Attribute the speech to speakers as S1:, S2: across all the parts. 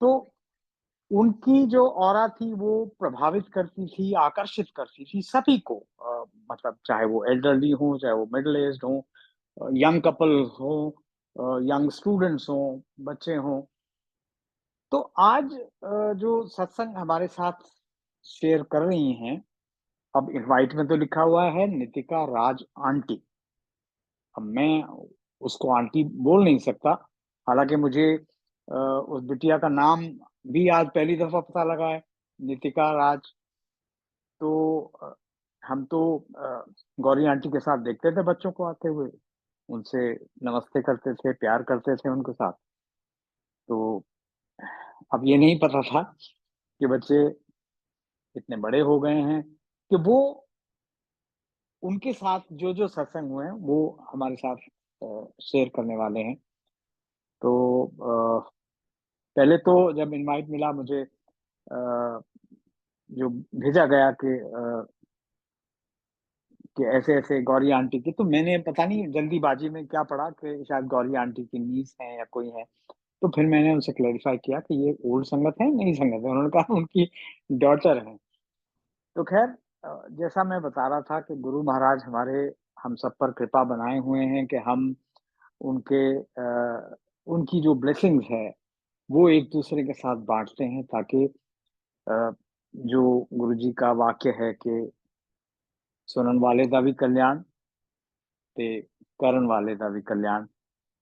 S1: तो उनकी जो ऑरा थी वो प्रभावित करती थी, आकर्षित करती थी सभी को, मतलब चाहे वो एल्डरली हों, चाहे वो मिडल एज्ड हों, यंग कपल हों, यंग स्टूडेंट्स हों, बच्चे हों। तो आज जो सत्संग हमारे साथ शेयर कर रही हैं, अब इनवाइट में तो लिखा हुआ है नितिका राज आंटी। अब मैं उसको आंटी बोल नहीं सकता, हालाँकि मुझे उस बिटिया का नाम भी आज पहली दफ़ा पता लगा है, नितिका राज। तो हम तो गौरी आंटी के साथ देखते थे बच्चों को आते हुए, उनसे नमस्ते करते थे, प्यार करते थे उनके साथ। तो अब ये नहीं पता था कि बच्चे इतने बड़े हो गए हैं कि वो उनके साथ जो-जो सत्संग हुए हैं, वो हमारे साथ शेयर करने वाले हैं। तो पहले तो जब इनवाइट मिला मुझे, जो भेजा गया कि ऐसे-ऐसे गौरी आंटी की, तो मैंने पता नहीं जल्दीबाजी में क्या पढ़ा कि शायद गौरी आंटी की नीस हैं या कोई है। तो फिर मैंने उनसे क्लैरिफ़ाई किया कि ये ओल्ड संगत है, नई संगत है? उन्होंने कहा उनकी डॉटर हैं। तो ख़ैर, जैसा मैं बता रहा था कि गुरु महाराज हमारे हम सब पर कृपा बनाए हुए हैं कि हम उनके उनकी जो ब्लेसिंग्स है, वो एक-दूसरे के साथ बाँटते हैं ताकि जो गुरुजी का वाक्य है कि सुनन वाले दा भी कल्याण ते करन वाले दा भी कल्याण।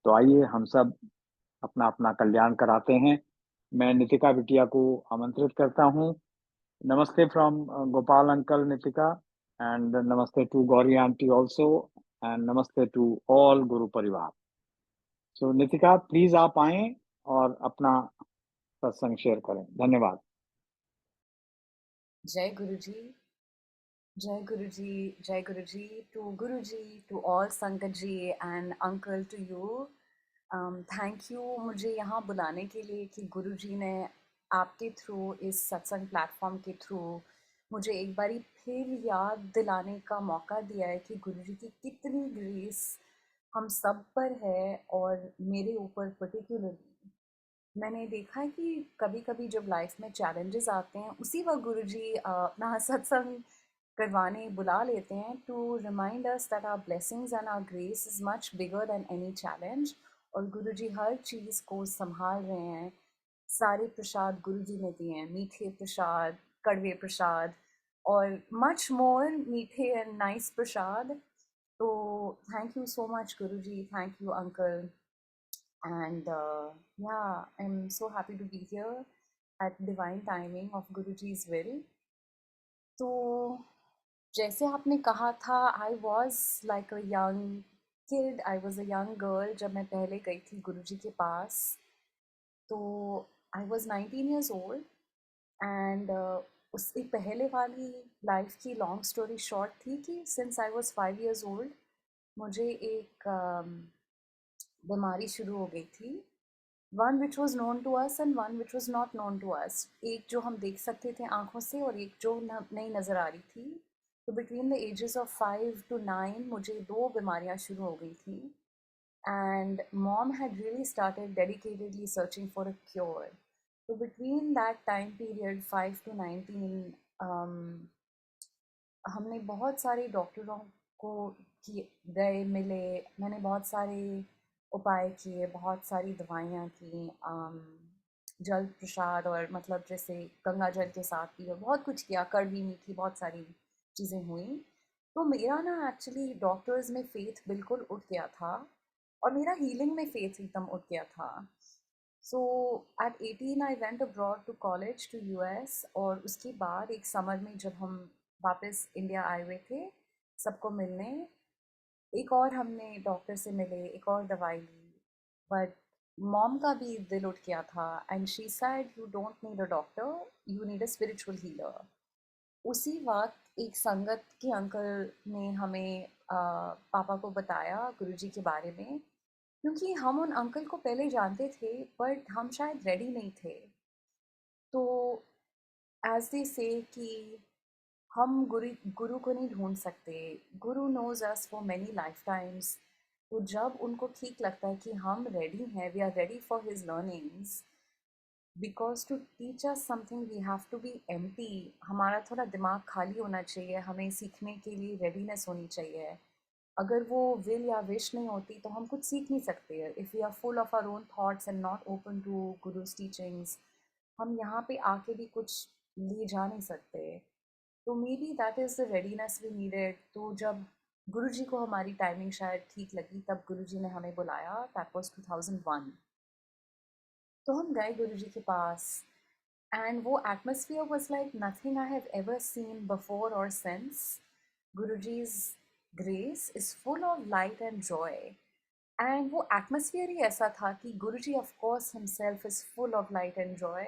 S1: तो आइए हम सब अपना-अपना कल्याण कराते हैं। मैं नितिका बिटिया को आमंत्रित करता हूँ। Namaste from Gopal uncle Nitika, and namaste to Gauri aunty also, and namaste to all Guru परिवार। So नितिका प्लीज आप आएं और अपना सत्संग शेयर करें। धन्यवाद।
S2: Jai Guruji, Jai Guruji, Jai Guruji, to Guruji, to all Sangat ji and uncle to you. Thank you मुझे यहाँ बुलाने के लिए कि गुरुजी ने आपके थ्रू इस सत्संग प्लेटफॉर्म के थ्रू मुझे एक बारी फिर याद दिलाने का मौका दिया है कि गुरुजी की कितनी ग्रेस हम सब पर है और मेरे ऊपर पर्टिकुलरली मैंने देखा है कि कभी-कभी जब लाइफ में चैलेंजेस आते हैं उसी वक्त गुरुजी अपना सत्संग करवाने बुला लेते हैं to remind us that our blessings and our grace is much bigger than any challenge और गुरुजी हर चीज़ को संभाल रहे हैं। सारे प्रसाद गुरुजी ने दिए हैं, मीठे प्रसाद, कड़वे प्रसाद और मच मोर मीठे एंड नाइस प्रसाद। तो thank you so much Guruji, thank you uncle. And yeah, I'm so happy to be here at divine timing of Guruji's will. तो जैसे आपने कहा था, I was like a young kid, I was a young girl जब मैं पहले गई थी गुरुजी के पास। तो I was 19 years old and उससे पहले वाली लाइफ की लॉन्ग स्टोरी शॉर्ट थी कि since I was 5 years old मुझे एक बीमारी शुरू हो गई थी। One which was known to us and one which was not known to us. एक जो हम देख सकते थे आंखों से और एक जो नहीं नज़र आ रही थी। तो between the ages of 5 to 9 मुझे दो बीमारियां शुरू हो गई थी and mom had really started dedicatedly searching for a cure. तो between that time period 5 to 19 हमने बहुत सारे डॉक्टरों को किए गए मिले। मैंने बहुत सारे उपाय किए, बहुत सारी दवाइयाँ की, जल प्रसाद और मतलब जैसे गंगा जल के साथ भी और बहुत कुछ किया, कड़वी मीठी बहुत सारी चीज़ें हुई। तो मेरा ना एक्चुअली डॉक्टर्स में फ़ेथ बिल्कुल उठ गया था और मेरा हीलिंग में फ़ेथ एकदम उठ गया था। So at 18 I went abroad to college to US और उसके बाद एक समर में जब हम वापस इंडिया आए हुए थे सबको मिलने, एक और हमने डॉक्टर से मिले, एक और दवाई ली, बट मॉम का भी दिल उठ गया था and she said you don't need a doctor, you need a spiritual healer. उसी वक्त एक संगत के अंकल ने हमें पापा को बताया गुरुजी के बारे में, क्योंकि हम उन अंकल को पहले जानते थे बट हम शायद रेडी नहीं थे। तो एज दे से कि हम गुरु को नहीं ढूंढ सकते, Guru knows us for many lifetimes. तो जब उनको ठीक लगता है कि हम रेडी हैं, we are ready for his learnings, because to teach us something we have to be empty. हमारा थोड़ा दिमाग खाली होना चाहिए, हमें सीखने के लिए रेडीनेस होनी चाहिए। अगर वो विल या विश नहीं होती तो हम कुछ सीख नहीं सकते। If we are full of our own thoughts and not open to guru's teachings, हम यहाँ पे आके भी कुछ ले जा नहीं सकते। तो maybe that is the readiness we needed. तो जब गुरुजी को हमारी टाइमिंग शायद ठीक लगी, तब गुरुजी ने हमें बुलाया। That was 2001। तो हम गए गुरुजी के पास, and वो atmosphere was like nothing I have ever seen before or since. Guruji's grace is full of light and joy. And वो atmosphere ही ऐसा था कि गुरुजी of course himself is full of light and joy,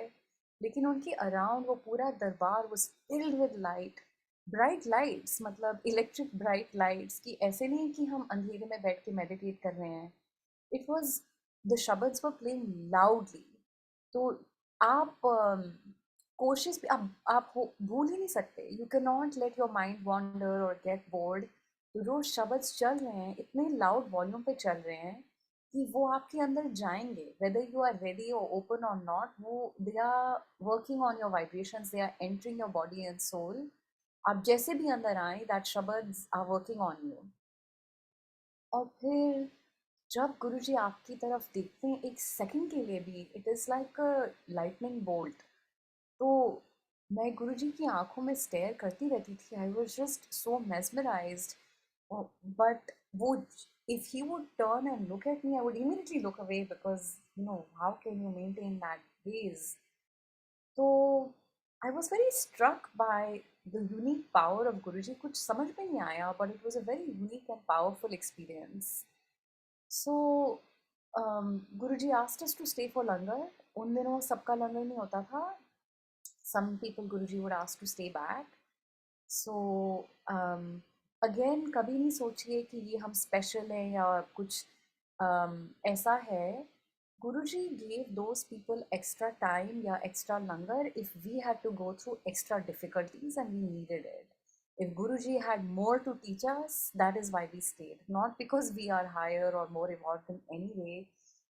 S2: लेकिन उनके around वो पूरा दरबार was filled with light, bright lights, मतलब electric bright lights, कि ऐसे नहीं कि हम अंधेरे में बैठ के meditate कर रहे हैं। It was, the shabads were playing loudly. तो आप कोशिश भी आप भूल ही नहीं सकते। You can not let your mind wander or get bored. तो जो शब्द चल रहे हैं इतने लाउड वॉल्यूम पे चल रहे हैं कि वो आपके अंदर जाएंगे, whether you are ready or open or not. वो they are working on your vibrations, they are entering your body and soul. आप जैसे भी अंदर आए, दैट शब्द आर वर्किंग ऑन यू। और फिर जब गुरुजी आपकी तरफ देखते हैं एक सेकंड के लिए भी, it is like a lightning bolt. तो मैं गुरुजी की आंखों में स्टेयर करती रहती थी। I was just so mesmerised. But वो, if he would turn and look at me, I would immediately look away because, how can you maintain that gaze? तो I was very struck by the unique power of Guruji. कुछ समझ में नहीं आया, but it was a very unique and powerful experience. So Guruji asked us to stay for langar. उन दिनों सबका लंगर नहीं होता था। Some people Guruji would ask to stay back. So again, कभी नहीं सोचिए कि ये हम स्पेशल हैं या कुछ ऐसा है। Guruji gave those people extra time या extra langar if we had to go through extra difficulties and we needed it. If Guruji had more to teach us, that is why we stayed, not because we are higher or more evolved in any way.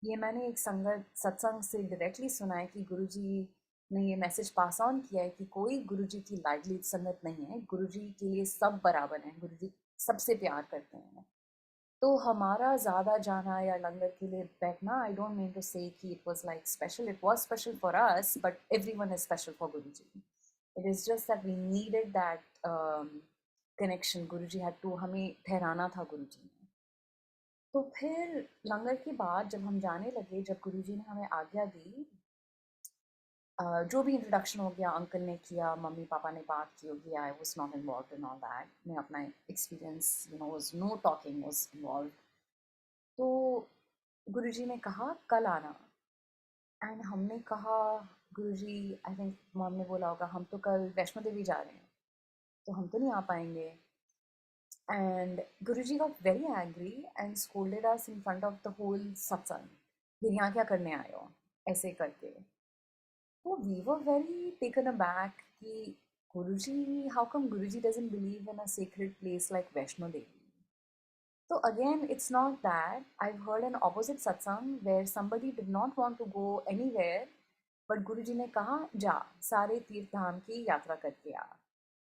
S2: ये मैंने एक संगत सत्संग से directly सुना है कि गुरुजी ने ये मैसेज पास ऑन किया है कि कोई गुरुजी की लाडली संगत नहीं है। गुरुजी के लिए सब बराबर हैं, गुरुजी सबसे प्यार करते हैं। तो हमारा ज़्यादा जाना या लंगर के लिए बैठना, I don't mean to say कि it was like special. It was special for us, but everyone is special for Guruji. It is just that we needed that connection. Guruji had to, हमें ठहराना था गुरुजी ने। तो फिर लंगर के बाद जब हम जाने लगे, जब गुरुजी ने हमें आज्ञा दी, जो भी इंट्रोडक्शन हो गया, अंकल ने किया, मम्मी पापा ने बात की होगी, I was not involved in all that. मैं अपना experience, was know talking was involve. तो गुरुजी ने कहा कल आना। एंड हमने कहा, गुरुजी, आई थिंक मॉम ने बोला होगा हम तो कल वैष्णो देवी जा रहे हैं, तो हम तो नहीं आ पाएंगे। And Guruji got very angry and scolded us in front of the whole satsang. फिर यहाँ क्या करने आए हो, ऐसे करके। तो we were very taken aback कि Guruji, how come Guruji doesn't believe in a sacred place like Vaishno Devi. So again, it's not that. I've heard an opposite satsang where somebody did not want to go anywhere, but Guruji ने कहा जा सारे तीर्थ धाम की यात्रा करके आ.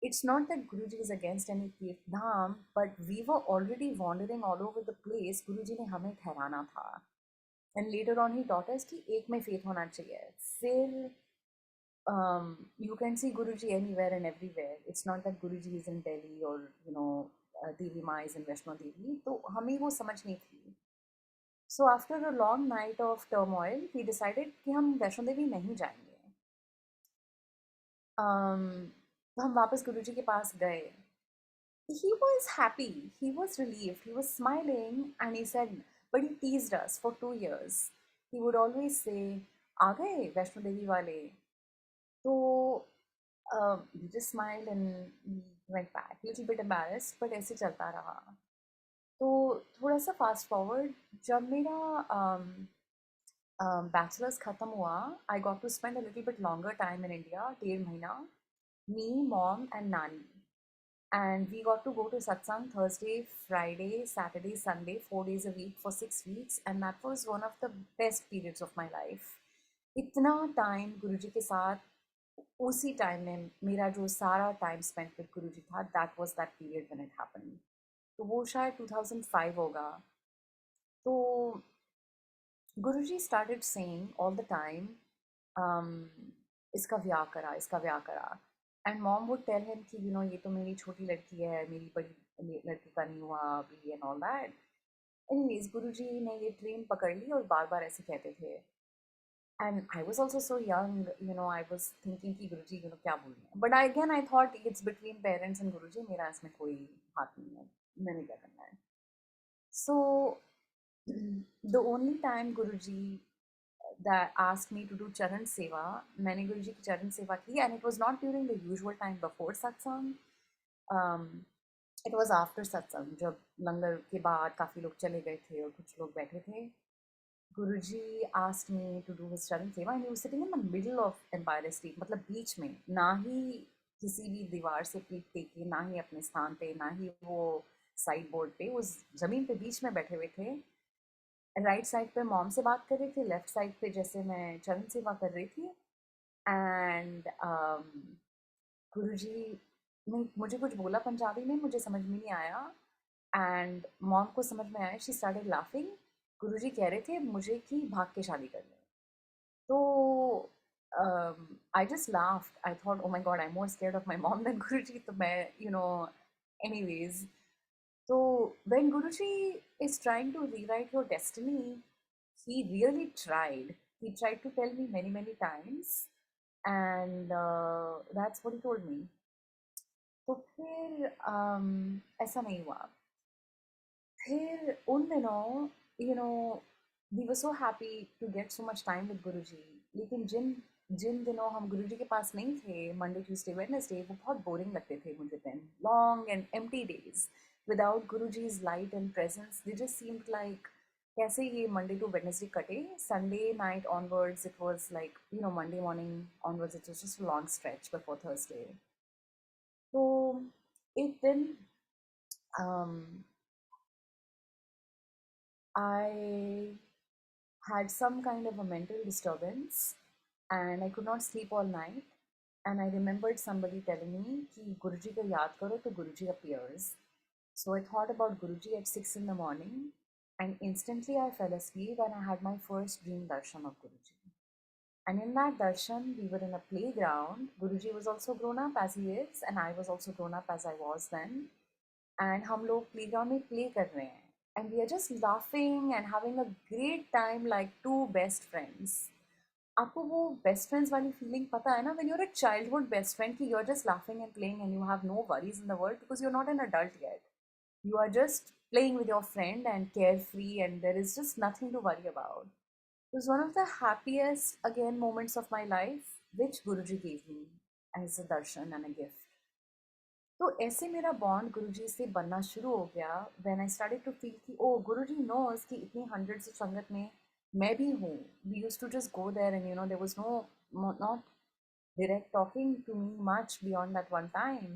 S2: It's not that Guruji is against any तीर्थ धाम, but we were already wandering all over the place. Guruji ने हमें ठहराना था. And later on he taught us कि एक में faith होना चाहिए. फिर you can see Guruji anywhere and everywhere. It's not that Guruji is in Delhi or Devi Ma is in Vaishno Devi. तो हमें वो समझ नहीं थी. So after a long night of turmoil, we decided कि हम वैष्णो देवी नहीं जाएंगे. तो हम वापस गुरुजी के पास गए. He was happy, he was relieved, he was smiling, and he said, but he teased us for 2 years. He would always say, आ गए वैष्णो देवी वाले. तो we just smiled and we went back, little bit embarrassed, but ऐसे चलता रहा. तो थोड़ा सा fast forward, जब मेरा बैचलर्स ख़त्म हुआ, I got to spend a little bit longer time in India, 1.5 महीना, me, mom and nani. And we got to go to Satsang Thursday, Friday, Saturday, Sunday, 4 days a week for 6 weeks. And that was one of the best periods of my life. इतना time गुरुजी के साथ, उसी time में मेरा जो सारा time spend with Guruji था, that was that period when it happened. तो वो शायद 2005 होगा। तो Guruji started saying all the time, um, इसका ब्याह करा। And mom would tell him कि ये तो मेरी छोटी लड़की है, मेरी बड़ी लड़की का नहीं हुआ अभी एंड ऑल दैट। एनीवेज गुरुजी ने ये ट्रेन पकड़ ली और बार बार ऐसे कहते थे। And I was also so young, I was thinking कि गुरुजी क्या बोल रहे हैं, but I again I thought it's between parents and Guruji, मेरा इसमें कोई हाथ नहीं है, मैंने क्या करना है। So the only time Guruji that asked me to do charan seva, मैंने गुरु जी की चरण सेवा की, and it was not during the usual time before satsang. um, it was after satsang, जब लंगर के बाद काफ़ी लोग चले गए थे और कुछ लोग बैठे थे। गुरुजी asked me to do his charan seva, and he was sitting in the middle of Empire State, मतलब बीच में, ना ही किसी भी दीवार से पीठ टेके, ना ही अपने स्थान पे, ना ही वो साइड बोर्ड पे, उस जमीन पे बीच में बैठे हुए थे। राइट साइड पे मॉम से बात कर रही थी, लेफ्ट साइड पे जैसे मैं चरण सेवा कर रही थी। एंड गुरुजी ने मुझे कुछ बोला पंजाबी में, मुझे समझ में नहीं आया। एंड मॉम को समझ में आया, शी स्टार्टेड लाफिंग। गुरुजी कह रहे थे मुझे कि भाग के शादी कर ले। तो I just laughed, I thought oh my God, I am more scared of my mom than Guruji. तो मैं anyways, so when Guruji is trying to rewrite your destiny, he really tried. He tried to tell me many, many times, and that's what he told me. तो फिर ऐसा नहीं हुआ। फिर उन दिनों, we were so happy to get so much time with Guruji. लेकिन जिन जिन दिनों हम गुरुजी के पास नहीं थे, मंडे ट्यूसडे वेडनेसडे, वो बहुत बोरिंग लगते थे मुझे दिन, long and empty days without Guruji's light and presence. They just seemed like कैसे ये मंडे टू वेडनेसडे कटे। Sunday night onwards it was like Monday morning onwards it was just a long stretch before Thursday. तो एक दिन I had some kind of a mental disturbance and I could not sleep all night. And I remembered somebody telling me कि गुरुजी को याद करो तो गुरुजी appears. So I thought about Guruji at 6 in the morning, and instantly I fell asleep and I had my first dream darshan of Guruji. And in that darshan, we were in a playground. Guruji was also grown up as he is, and I was also grown up as I was then. And हम लोग playground में play कर रहे हैं. And we are just laughing and having a great time like two best friends. आपको वो best friends वाली feeling पता है ना, when you're a childhood best friend, कि you are just laughing and playing and you have no worries in the world because you are not an adult yet, you are just playing with your friend and carefree, and there is just nothing to worry about. It was one of the happiest again moments of my life which Guruji gave me as a darshan and a gift. तो ऐसे मेरा bond गुरुजी से बनना शुरू हो गया। When I started to feel कि oh गुरुजी nose कि इतनी हंड्रेड्स ऑफ संगत में मैं भी हूँ। We used to just go there and there was no not direct talking to me much beyond that one time.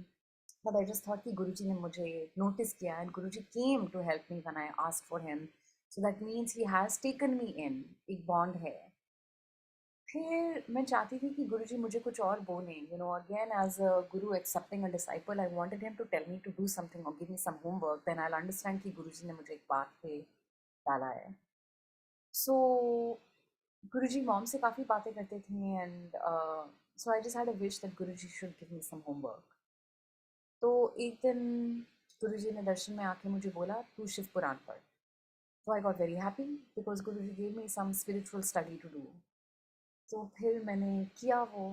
S2: But I just thought कि गुरुजी ने मुझे notice किया and Guruji came to help me when I asked for him. So that means he has taken me in. एक bond है। फिर मैं चाहती थी कि गुरुजी मुझे कुछ और बोलें, again as a guru accepting a disciple, I wanted him to tell me to do something और give me some homework, then I will understand कि गुरुजी ने मुझे एक बात पे डाला है। सो गुरुजी मॉम से काफ़ी बातें करते थे and so I just had a wish that Guruji should give me some homework. तो एक दिन गुरुजी ने दर्शन में आके मुझे बोला तू शिव पुराण पढ़। तो I got very happy because Guruji gave me some spiritual study to do. तो फिर मैंने किया वो।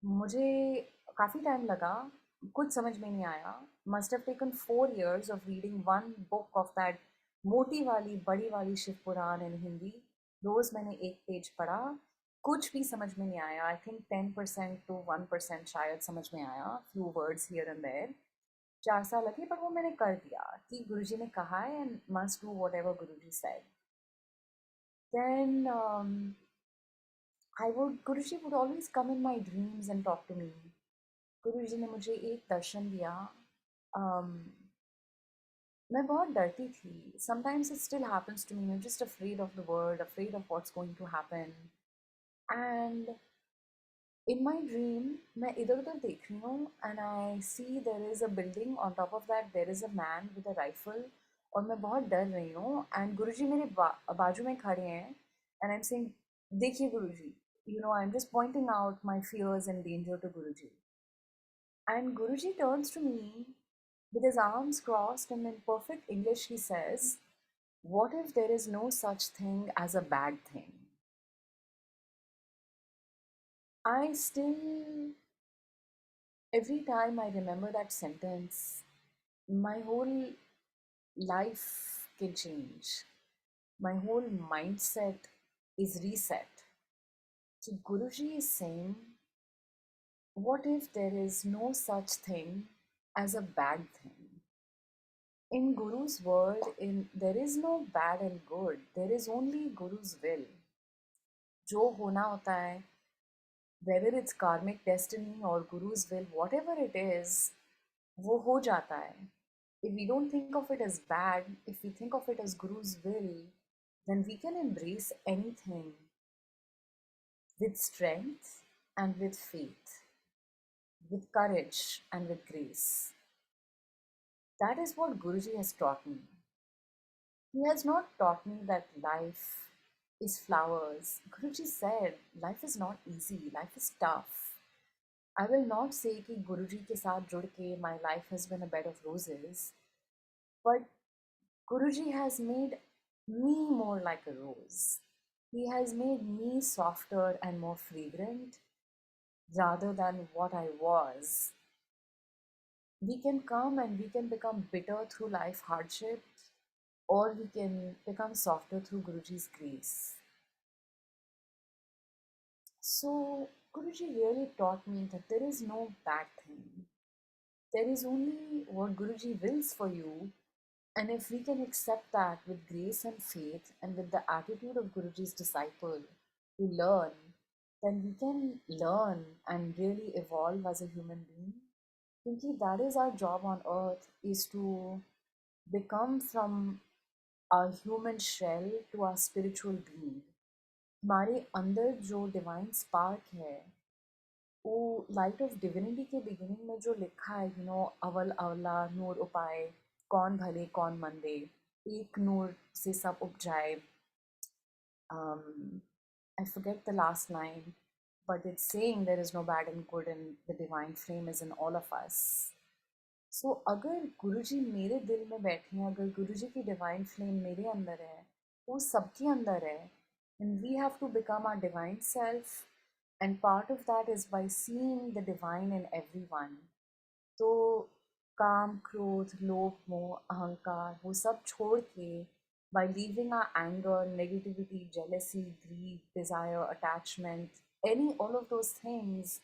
S2: मुझे काफ़ी टाइम लगा, कुछ समझ में नहीं आया। Must have taken 4 years of reading one book of that मोटी वाली बड़ी वाली शिव पुराण इन हिंदी। रोज़ मैंने एक पेज पढ़ा, कुछ भी समझ में नहीं आया। आई थिंक 10% to 1% शायद समझ में आया, few words here and there. 4 साल लगे पर वो मैंने कर दिया कि गुरुजी ने कहा है and must do whatever Guruji said. Then Guruji would always come in my dreams and talk to me. गुरुजी ने मुझे एक दर्शन दिया। um, मैं बहुत डरती थी। Sometimes it still happens to me. I'm just afraid of the world, afraid of what's going to happen. And in my dream मैं इधर उधर देख रही हूँ and I see there is a building, on top of that there is a man with a rifle, और मैं बहुत डर रही हूँ and गुरुजी मेरे बाजू में खड़े हैं and I'm saying देखिए गुरुजी, you know, I'm just pointing out my fears and danger to Guruji. And Guruji turns to me with his arms crossed and in perfect English he says, what if there is no such thing as a bad thing? I still, every time I remember that sentence, my whole life can change. My whole mindset is reset. So Guruji is saying, what if there is no such thing as a bad thing? In Guru's world, there is no bad and good. There is only Guru's will. जो होना होता है, whether it's karmic destiny or Guru's will, whatever it is, वो हो जाता है. If we don't think of it as bad, if we think of it as Guru's will, then we can embrace anything with strength and with faith, with courage and with grace. That is what Guruji has taught me. He has not taught me that life is flowers. Guruji said life is not easy, life is tough. I will not say कि गुरुजी के साथ जुड़ के my life has been a bed of roses, but Guruji has made me more like a rose. He has made me softer and more fragrant rather than what I was. We can come and we can become bitter through life hardship, or we can become softer through Guruji's grace. So, Guruji really taught me that there is no bad thing. There is only what Guruji wills for you. And if we can accept that with grace and faith and with the attitude of Guruji's disciple to learn, then we can learn and really evolve as a human being. Because that is our job on earth, is to become from our human shell to our spiritual being. हमारे अंदर जो divine spark है, वो light of divinity के beginning में जो लिखा है, यू नो, अवल अवला नूर उपाय, कौन भले कौन मंदे, एक नूर से सब उपजाए. I forget the last line, but it's saying there is no bad and good and the divine flame is in all of us. So अगर गुरुजी मेरे दिल में बैठे हैं, अगर गुरुजी की डिवाइन फ्लेम मेरे अंदर है, वो सबके अंदर है, and we have to become our divine self, and part of that is by seeing the divine in everyone. तो काम, क्रोध, लोभ, मोह, अहंकार, वो सब छोड़ के, by leaving our anger, negativity, jealousy, greed, desire, attachment, all of those things,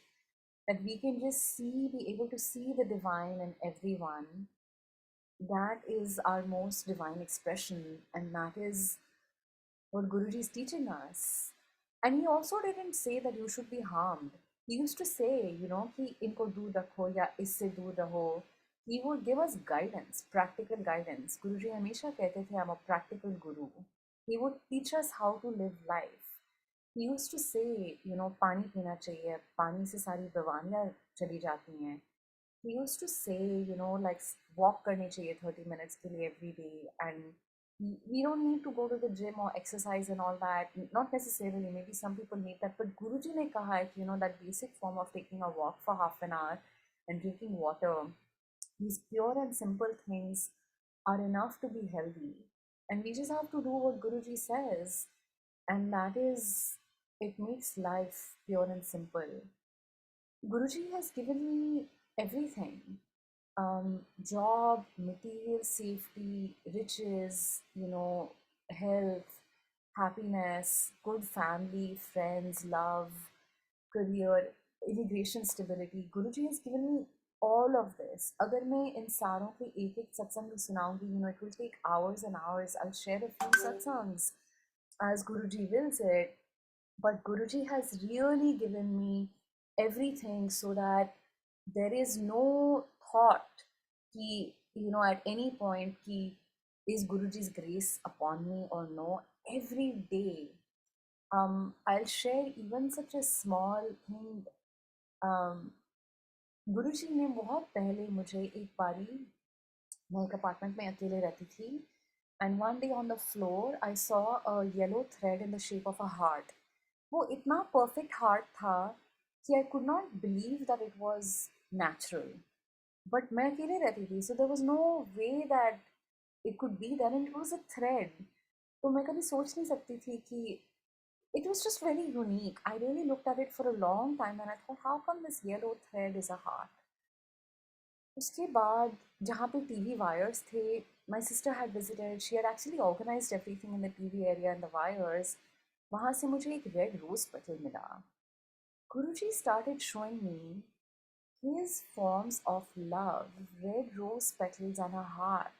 S2: that we can just be able to see the divine in everyone. That is our most divine expression, and that is what Guruji is teaching us. And he also didn't say that you should be harmed. He used to say, you know, कि इनको दूर रखो या इससे दूर रहो. He would give us guidance, practical guidance. Guruji हमेशा कहते थे, I'm a practical guru. He would teach us how to live life. He used to say, you know, पानी पीना चाहिए, पानी से सारी बीमारियां चली जाती हैं. He used to say, you know, like walk करनी चाहिए 30 minutes के लिए every day, and we don't need to go to the gym or exercise and all that. Not necessarily, maybe some people need that, but Guruji ने कहा है कि, you know, that basic form of taking a walk for half an hour and drinking water, these pure and simple things are enough to be healthy. And we just have to do what Guruji says, and that is, it makes life pure and simple. Guruji has given me everything, job, material safety, riches, you know, health, happiness, good family, friends, love, career, immigration stability. Guruji has given me all of this. अगर मैं इन सारों के एक एक सत्संग सुनाऊंगी, you know, it will take hours and hours. I'll share a few satsangs as Guruji wills it. But Guruji has really given me everything so that there is no thought कि, you know, at any point कि is Guruji's grace upon me or no. Every day I'll share even such a small thing. um, गुरुजी ने बहुत पहले मुझे एक बारी, मैं एक अपार्टमेंट में अकेले रहती थी, and one day on the floor I saw a yellow thread in the shape of a heart. वो इतना परफेक्ट हार्ट था कि I could not believe that it was natural. But मैं अकेले रहती थी, so there was no way that it could be there, and it was a thread. तो मैं कभी सोच नहीं सकती थी कि it was just very unique. I really looked at it for a long time and I thought, how come this yellow thread is a heart? उसके बाद जहाँ पे टीवी वायर्स थे, my sister had visited. She had actually organized everything in the TV area and the wires. वहाँ से मुझे एक red rose petal मिला. Guruji started showing me his forms of love, red rose petals and a heart,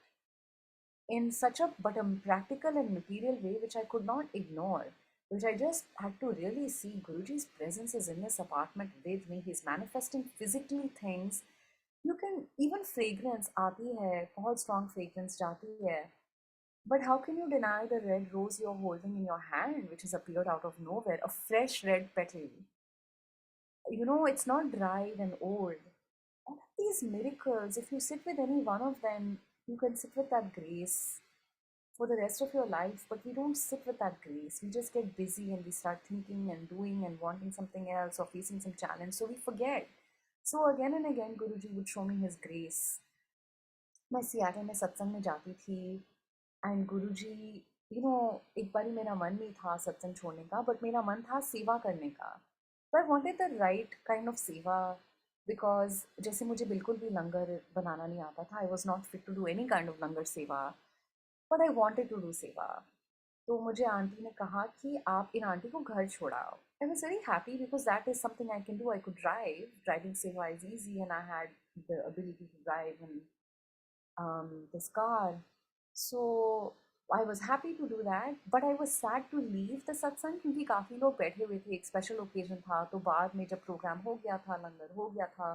S2: in such a but a practical and material way which I could not ignore, which I just had to really see. Guruji's presence is in this apartment with me. He's manifesting physically things. You can even fragrance aati hai, बहुत strong fragrance जाती है. But how can you deny the red rose you're holding in your hand, which has appeared out of nowhere, a fresh red petal? You know, it's not dried and old. All of these miracles, if you sit with any one of them, you can sit with that grace for the rest of your life. But we don't sit with that grace. We just get busy and we start thinking and doing and wanting something else or facing some challenge, so we forget. So again and again Guruji would show me his grace. मैं Seattle में सत्संग में जाती थी, and गुरुजी, एक बारी मेरा मन नहीं था सत्संग छोड़ने का, बट मेरा मन था सेवा करने का. तो I wanted the right kind of seva, because जैसे मुझे बिल्कुल भी लंगर बनाना नहीं आता था. I was not fit to do any kind of langar seva, but I wanted to do seva. तो मुझे आंटी ने कहा कि आप इन आंटी को घर छोड़ाओ. I was very happy because that is something I can do. I could drive. Driving seva is easy and I had the ability to drive and this car. So I was happy to do that, but I was sad to leave the satsang क्योंकि काफ़ी लोग बैठे हुए थे. एक special occasion था, तो बाद में जब प्रोग्राम हो गया था, लंगर हो गया था,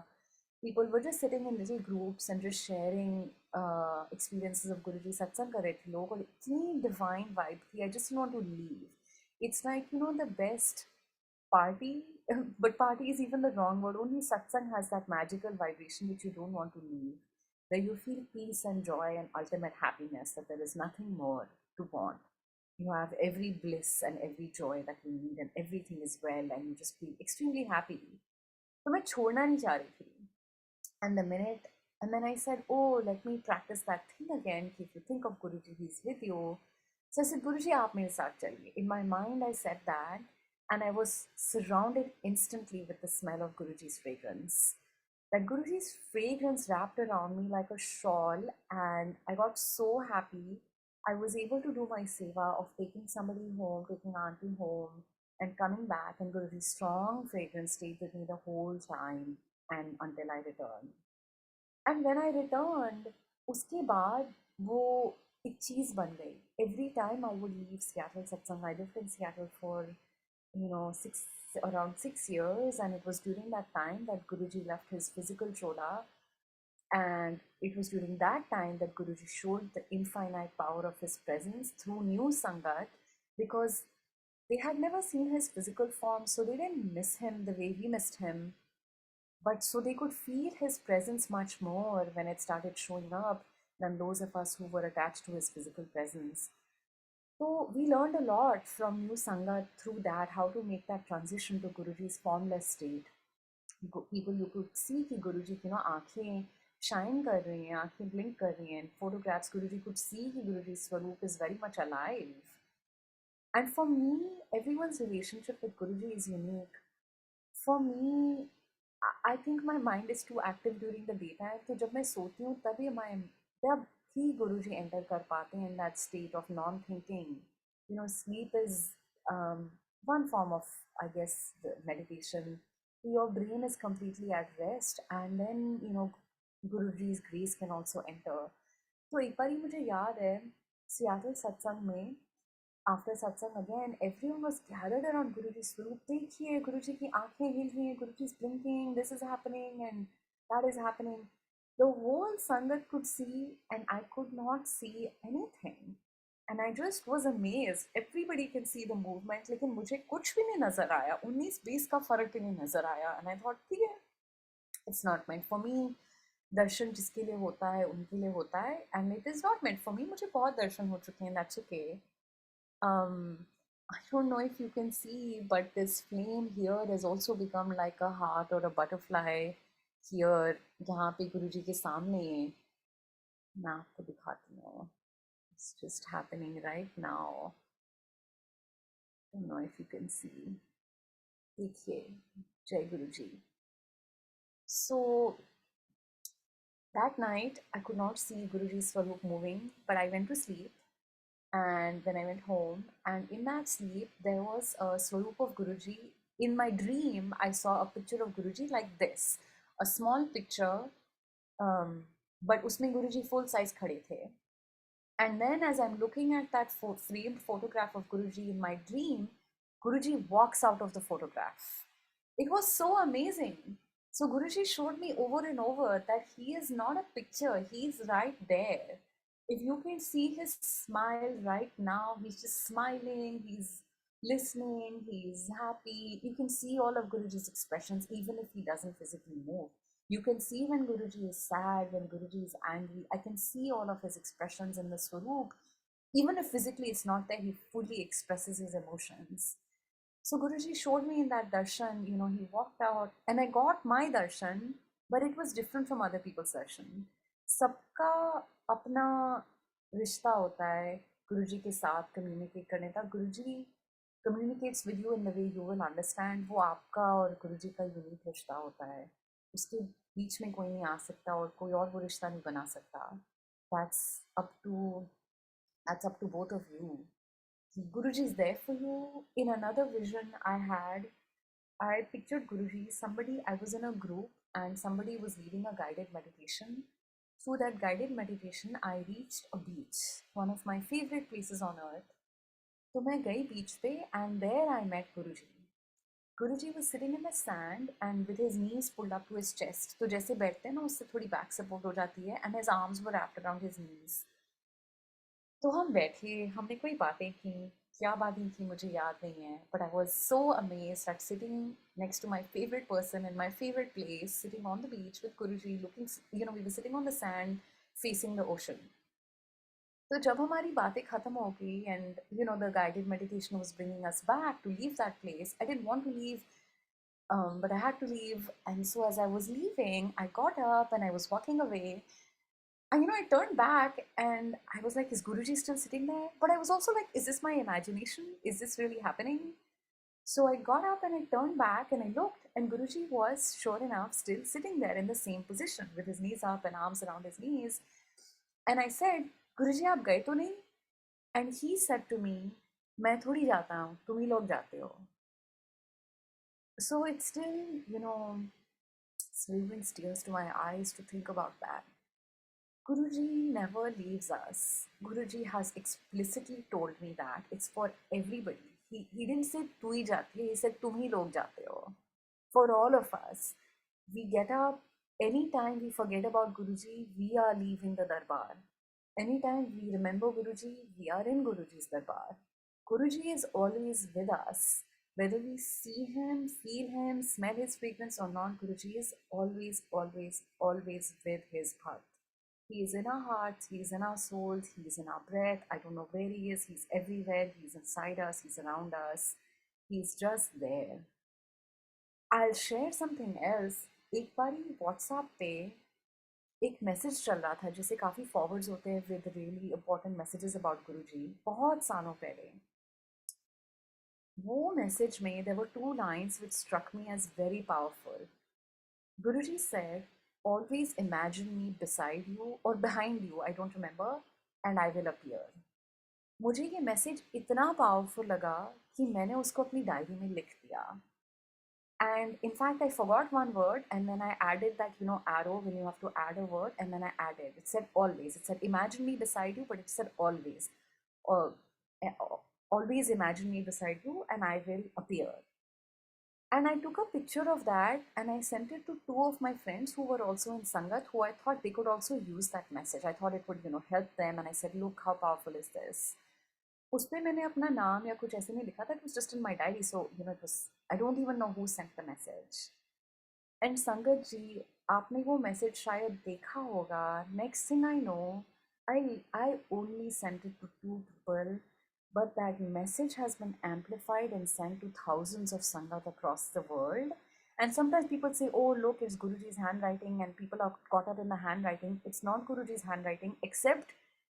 S2: people were just sitting in little groups and just sharing experiences of Guruji. सत्संग कर रहे थे लोग और इतनी divine vibe थी. I just want to leave. It's like, the best party, but party is even the wrong word. Only satsang has that magical vibration which you don't want to leave, where you feel peace and joy and ultimate happiness, that there is nothing more to want. You have every bliss and every joy that you need, and everything is well, and you just feel extremely happy. तो मैं छोड़ना नहीं चाह रही थी. And the minute, and then I said, oh, let me practice that thing again. If you think of Guruji, he's with you. So I said, Guruji, aap mere saath chaliye. In my mind, I said that, and I was surrounded instantly with the smell of Guruji's fragrance. That Guruji's fragrance wrapped around me like a shawl, and I got so happy. I was able to do my seva of taking somebody home, taking auntie home, and coming back, and Guruji's strong fragrance stayed with me the whole time and until I returned. And when I returned, उसके बाद वो एक चीज़ बन गई. Every time I would leave Seattle satsang, I lived in Seattle for, around 6 years, and it was during that time that Guruji left his physical chola, and it was during that time that Guruji showed the infinite power of his presence through new sangat, because they had never seen his physical form, so they didn't miss him the way we missed him. But so they could feel his presence much more when it started showing up than those of us who were attached to his physical presence. So we learned a lot from New Sangha through that, how to make that transition to Guruji's formless state. People, you could see कि Guruji की आँखें shine कर रही हैं, आँखें blink कर रही हैं. Photographs, Guruji could see कि Guruji's Swaroop is very much alive. And for me, everyone's relationship with Guruji is unique. For me, I think my mind is too active during the daytime. तो जब मैं सोती हूँ तभी तब ही गुरुजी enter कर पाते हैं in that state of non-thinking. Sleep is one form of, I guess, the meditation. Your brain is completely at rest, and then Guruji's grace can also enter. तो एक बारी मुझे याद है सियाटल सत्संग में, after satsang again, everyone was gathered around Guruji's Swaroop. देखिए Guruji की आंखें हिल रही हैं, Guruji's blinking, this is happening and that is happening. The whole Sangat could see and I could not see anything. and I just was amazed. Everybody can see the movement, लेकिन मुझे कुछ भी नहीं नजर आया, 19-20 का फर्क भी नहीं नजर आया. And I thought, ठीक है, it's not meant for me. दर्शन जिसके लिए होता है उनके लिए होता है, and it is not meant for me. मुझे बहुत दर्शन हो चुके हैं, that's okay. I don't know if you can see, but this flame here has also become like a heart or a butterfly here. यहाँ पे गुरुजी के सामने मैं आपको दिखाती हूँ. It's just happening right now. I don't know if you can see. देखिए, जय गुरुजी. So that night I could not see Guruji's Swaroop moving, but I went to sleep. And then I went home, and in that sleep, there was a Swaroop of Guruji. In my dream, I saw a picture of Guruji like this, a small picture, but usme Guruji full size khade the. And then, as I'm looking at that framed photograph of Guruji in my dream, Guruji walks out of the photograph. It was so amazing. So, Guruji showed me over and over that he is not a picture, he's right there. If you can see his smile right now, he's just smiling, he's listening, he's happy. You can see all of Guruji's expressions, even if he doesn't physically move. You can see when Guruji is sad, when Guruji is angry. I can see all of his expressions in the Swaroop. Even if physically it's not there, he fully expresses his emotions. So Guruji showed me in that darshan, he walked out and I got my darshan, but it was different from other people's darshan. सबका अपना रिश्ता होता है गुरुजी के साथ communicate करने का. गुरुजी communicates with you in the way you will understand. वो आपका और गुरुजी का यूनिक रिश्ता होता है. उसके बीच में कोई नहीं आ सकता और कोई और वो रिश्ता नहीं बना सकता. That's up to both of you. Guruji is there for you. In another vision I pictured Guruji, I was in a group and somebody was leading a guided meditation. Through that guided meditation, I reached a beach, one of my favorite places on earth. So I went beach pe, and there I met Guruji. Guruji was sitting in the sand and with his knees pulled up to his chest. So जैसे बैठते हैं ना उससे थोड़ी back support हो जाती है, and his arms were wrapped around his knees. तो हम बैठे, हमने कोई बातें की, क्या बातें की मुझे याद नहीं है, but I was so amazed at sitting next to my favorite person in my favorite place, sitting on the beach with Guruji, looking, we were sitting on the sand facing the ocean. तो जब हमारी बातें खत्म हो गई and the guided meditation was bringing us back to leave that place, I didn't want to leave, but I had to leave. And so as I was leaving, I got up and I was walking away. And I turned back and I was like, is Guruji still sitting there? But I was also like, is this my imagination? Is this really happening? So I got up and I turned back and I looked, and Guruji was, sure enough, still sitting there in the same position with his knees up and arms around his knees. And I said, Guruji, aap gaye to nahi? And he said to me, मैं थोड़ी जाता हूँ, तुम ही लोग जाते हो. So it still, brings tears to my eyes to think about that. Guruji never leaves us. Guruji has explicitly told me that it's for everybody. He didn't say tu hi jati hai, he said tum hi log jate ho. For all of us, we get up, anytime we forget about Guruji, we are leaving the darbar. Anytime we remember Guruji, we are in Guruji's darbar. Guruji is always with us. Whether we see him, feel him, smell his fragrance or not, Guruji is always, always, always with his bhakt. He is in our hearts, he is in our souls, he is in our breath. I don't know where he is, he's everywhere, he's inside us, he's around us. He's just there. I'll share something else. एक बारी WhatsApp पे एक message चल रहा था जिसे काफ़ी forwards होते हैं with really important messages about Guruji, बहुत सालों पहले. वो मैसेज में there were 2 lines which struck me as very powerful. Guruji said, always imagine me beside you or behind you, I don't remember, and I will appear. मुझे ये message इतना powerful लगा कि मैंने उसको अपनी डायरी में लिख दिया. And in fact, I forgot one word and then I added that, arrow when you have to add a word, and then I added. It said always. It said imagine me beside you, but it said always. Or always imagine me beside you and I will appear. And I took a picture of that and I sent it to 2 of my friends who were also in Sangat, who I thought they could also use that message. I thought it would, help them. And I said, look, how powerful is this? उसपे मैंने अपना नाम या कुछ ऐसे नहीं लिखा था, it was just in my diary, so it was, I don't even know who sent the message. And Sangat ji, आपने वो मैसेज शायद देखा होगा। Next thing I know, I only sent it to 2 people, but that message has been amplified and sent to thousands of sangat across the world. And sometimes people say, oh look, it's Guruji's handwriting, and people are caught up in the handwriting. It's not Guruji's handwriting, except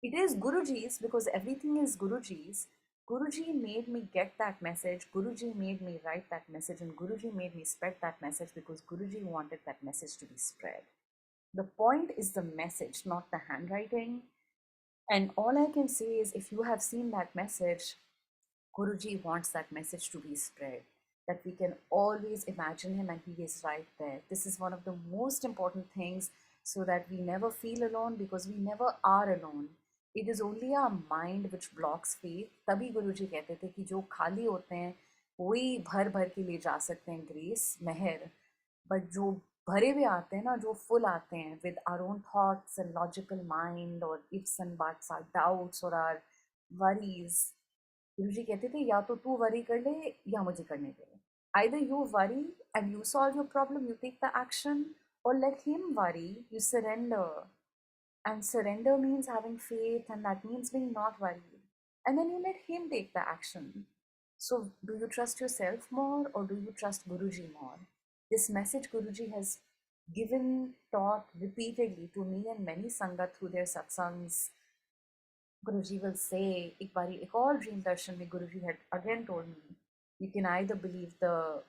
S2: it is Guruji's, because everything is Guruji's. Guruji made me get that message, Guruji made me write that message, and Guruji made me spread that message because Guruji wanted that message to be spread. The point is the message, not the handwriting. And all I can say is, if you have seen that message, Guruji wants that message to be spread, that we can always imagine him and he is right there. This is one of the most important things, so that we never feel alone, because we never are alone. It is only our mind which blocks faith. तभी गुरुजी कहते थे कि जो खाली होते हैं वही भर भर के ले जा सकते हैं ग्रेस मेहर, बट जो भरे हुए आते हैं ना, जो फुल आते हैं with our own thoughts and logical mind और ifs and buts, our doubts और आवर वरीज, गुरुजी कहते थे या तो तू वरी कर ले या मुझे करने दे। Either you worry and you solve your problem, you take the action, or let him worry, you surrender. And surrender means having faith, and that means being not worried. And then you let him take the action. So, do you trust yourself more or do you trust Guruji more? This message Guruji has given, taught repeatedly to me and many Sangat through their satsangs. Guruji will say, एक बारी एक और dream darshan में Guruji had again told me, you can either believe the,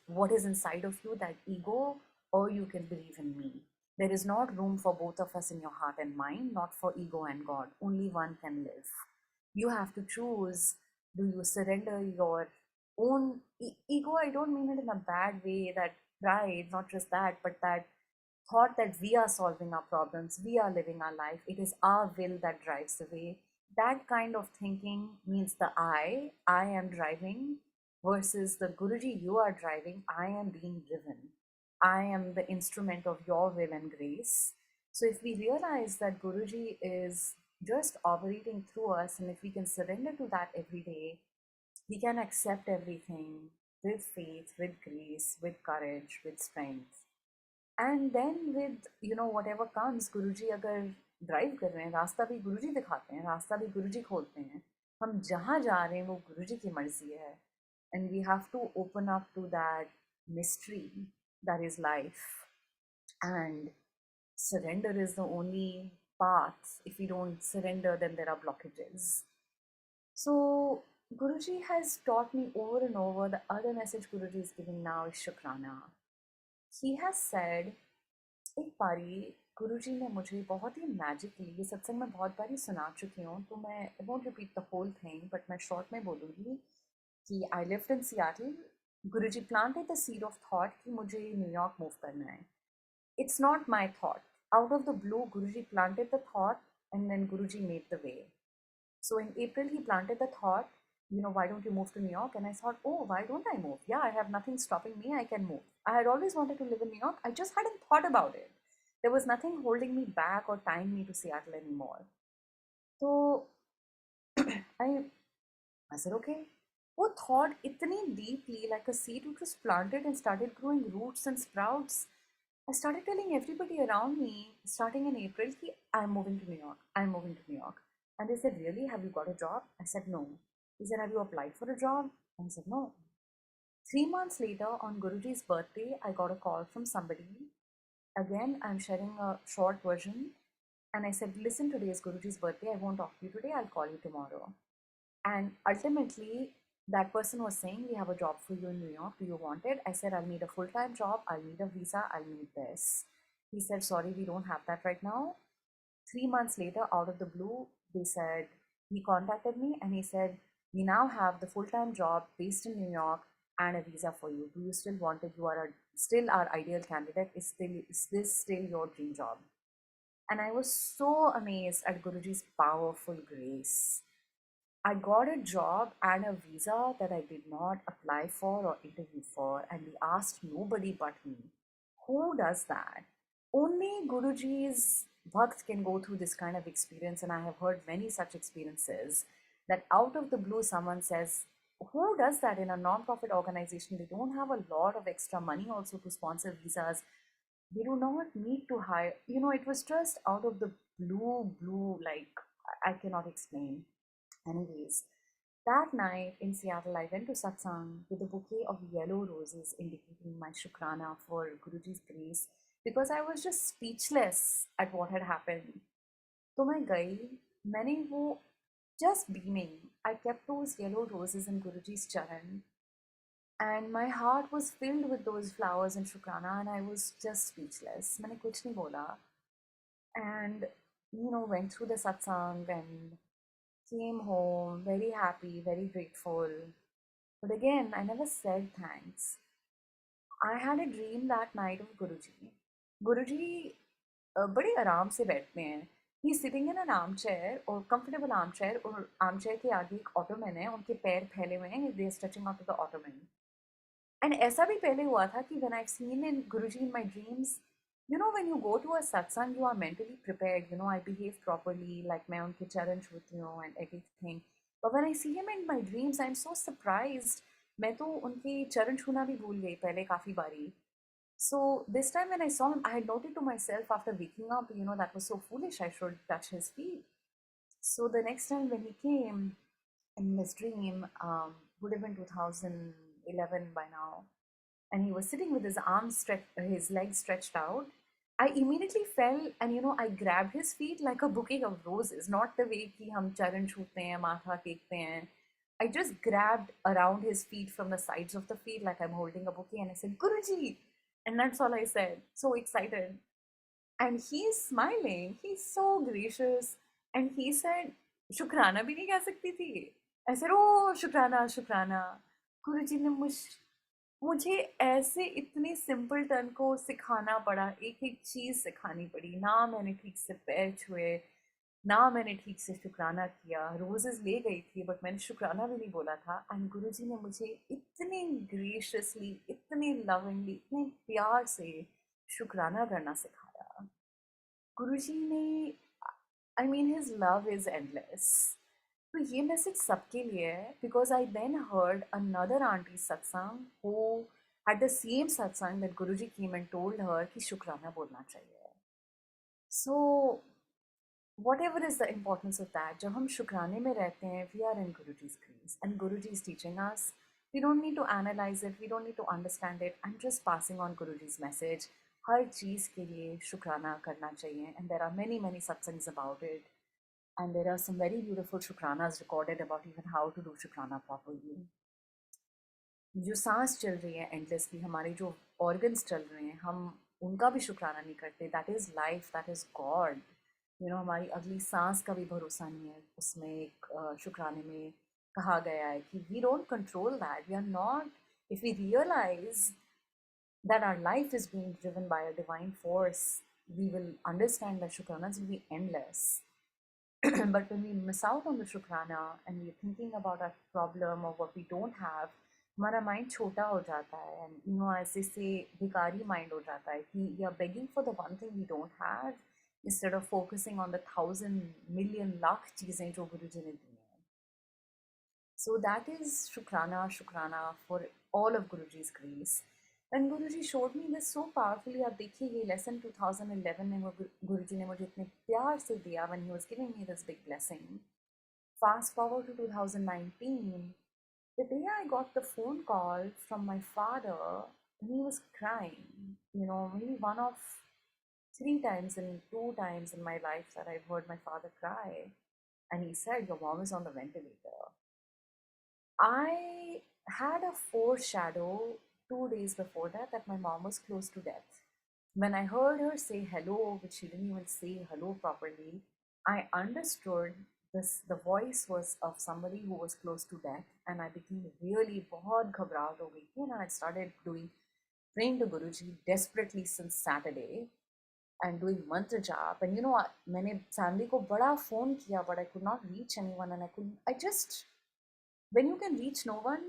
S2: what is inside of you, that ego, or you can believe in me. There is not room for both of us in your heart and mind, not for ego and God. Only one can live. You have to choose. Do you surrender your own ego? I don't mean it in a bad way, that pride, not just that, but that thought that we are solving our problems, we are living our life, it is our will that drives the way. That kind of thinking means the I am driving, versus the Guruji, you are driving, I am being driven. I am the instrument of your will and grace. So if we realize that Guruji is just operating through us, and if we can surrender to that every day, we can accept everything with faith, with grace, with courage, with strength. And then with whatever comes, गुरुजी अगर ड्राइव कर रहे हैं, रास्ता भी गुरुजी दिखाते हैं, रास्ता भी गुरुजी खोलते हैं, हम जहाँ जा रहे हैं वो गुरुजी की मर्जी है, and we have to open up to that mystery that is life. And surrender is the only path. If we don't surrender, then there are blockages. So Guruji has taught me over and over. The other message Guruji is giving now is Shukrana. He has said, एक बारी गुरुजी ने मुझे बहुत ही magically, ये सत्संग में बहुत बारी सुना चुकी हूँ, तो मैं I won't repeat the whole thing, but मैं शॉर्ट में बोलूँगी कि I lived in Seattle. Guruji planted the seed of thought कि मुझे न्यूयॉर्क मूव करना है. It's not my thought. Out of the blue, Guruji planted the thought, and then Guruji made the way. So in April, he planted the thought, why don't you move to New York? And I thought, oh, why don't I move? Yeah, I have nothing stopping me. I can move. I had always wanted to live in New York. I just hadn't thought about it. There was nothing holding me back or tying me to Seattle anymore. So I, I said, okay. वो thought itni deeply, like a seed which was planted and started growing roots and sprouts. I started telling everybody around me, starting in April, ki, I'm moving to New York. I'm moving to New York. And they said, really? Have you got a job? I said, no. He said, have you applied for a job? I said, no. 3 months later, on Guruji's birthday, I got a call from somebody. Again, I'm sharing a short version. And I said, listen, today is Guruji's birthday. I won't talk to you today. I'll call you tomorrow. And ultimately, that person was saying, we have a job for you in New York. Do you want it? I said, I'll need a full-time job. I'll need a visa. I'll need this. He said, sorry, we don't have that right now. 3 months later, out of the blue, they said, he contacted me and he said, we now have the full-time job based in New York and a visa for you. Do you still want it? You are still our ideal candidate. Is this still your dream job? And I was so amazed at Guruji's powerful grace. I got a job and a visa that I did not apply for or interview for, and he asked nobody but me. Who does that? Only Guruji's Bhakt can go through this kind of experience, and I have heard many such experiences. that out of the blue someone says, who does that in a non-profit organization? They don't have a lot of extra money also to sponsor visas. They do not need to hire. It was just out of the blue, like I cannot explain. Anyways, that night in Seattle, I went to Satsang with a bouquet of yellow roses indicating my shukrana for Guruji's grace because I was just speechless at what had happened. तो मैं गई, मैंने वो just beaming. I kept those yellow roses in Guruji's charan, and my heart was filled with those flowers and shukrana, and I was just speechless. मैंने कुछ नहीं बोला, and went through the satsang and came home very happy, very grateful. But again, I never said thanks. I had a dream that night of Guruji. Guruji बड़े आराम से बैठते हैं. He's sitting in an armchair or comfortable armchair और armchair के आगे एक ottoman है. उनके पैर फैले हुए हैं. They are stretching out to the ottoman. And ऐसा भी पहले हुआ था कि when I've seen in Guruji in my dreams, when you go to a satsang, you are mentally prepared. I behave properly, like मैं उनके चरण छूती हूँ and everything. But when I see him in my dreams, I'm so surprised. मैं तो उनके चरण छूना भी भूल गई पहले काफी बारी. So this time when I saw him, I had noted to myself after waking up, that was so foolish. I should touch his feet. So the next time when he came in this dream, would have been 2011 by now, and he was sitting with his arms stretched, his legs stretched out. I immediately fell and I grabbed his feet like a bouquet of roses, not the way कि हम चरण छूते हैं, माथा टेकते हैं. I just grabbed around his feet from the sides of the feet like I'm holding a bouquet, and I said, Guruji! And that's all I said, so excited. And he's smiling, he's so gracious. And he said, Shukrana bhi nahi keh sakti thi. I said, oh, Shukrana, Shukrana. Guruji ने मुझे ऐसे इतने simple turn को सिखाना पड़ा, एक एक चीज़ सिखानी पड़ी. ना मैंने ठीक से पैर छुए, ना मैंने ठीक से शुक्राना किया. रोजेस ले गई थी बट मैंने शुक्राना भी नहीं बोला था. एंड गुरुजी ने मुझे इतने ग्रेशियसली, इतने लविंगली, इतने प्यार से शुक्राना करना सिखाया. गुरुजी ने, I mean his love is endless. तो ये मैसेज सबके लिए है because I then heard another aunty satsang who had the same satsang that Guruji came and told her कि शुक्राना बोलना चाहिए. So whatever is the importance of that, जब हम शुक्राने में रहते हैं, we are in Guruji's grace and Guruji is teaching us. We don't need to analyze it, we don't need to understand it. I'm just passing on Guruji's message. हर चीज़ के लिए शुक्राना करना चाहिए, and there are many many satsangs about it, and there are some very beautiful shukranas recorded about even how to do shukrana properly. जो सांस चल रही है एंडलेसली, हमारे जो ऑर्गन्स चल रहे हैं, हम उनका भी शुक्राना नहीं करते. That is life, that is God. हमारी अगली सांस का भी भरोसा नहीं है. उसमें एक शुक्राने में कहा गया है कि we don't control that, we are not. If we realise that our life is being driven by a divine force, we will understand that shukranas will be endless. But when we miss out on the shukrana and we're thinking about our problem or what we don't have, हमारा mind छोटा हो जाता है. And ऐसे से भिकारी mind हो जाता है कि we are begging for the one thing we don't have instead of focusing on the 1,000 million lakh चीज़ें जो गुरु जी ने दी हैं. सो दैट इज़ शुक्राना, शुक्राना for all of Guruji's grace. And Guruji showed me this so powerfully. आप देखिए ये लेसन 2011 में गुरुजी ने मुझे इतने प्यार से दिया when he was giving me this big blessing. Fast forward to 2019, the day I got the phone call from my father, he was crying. Maybe one of 3 times and 2 times in my life that I've heard my father cry. And he said, your mom is on the ventilator. I had a foreshadow 2 days before that my mom was close to death. When I heard her say hello, which she didn't even say hello properly, I understood this. The voice was of somebody who was close to death, and I became really बहुत घबराहट हो गई थी. And I started praying to Guruji desperately since Saturday and doing mantra jap. And मैंने family को बड़ा phone किया, but I could not reach anyone, and I just, when you can reach no one,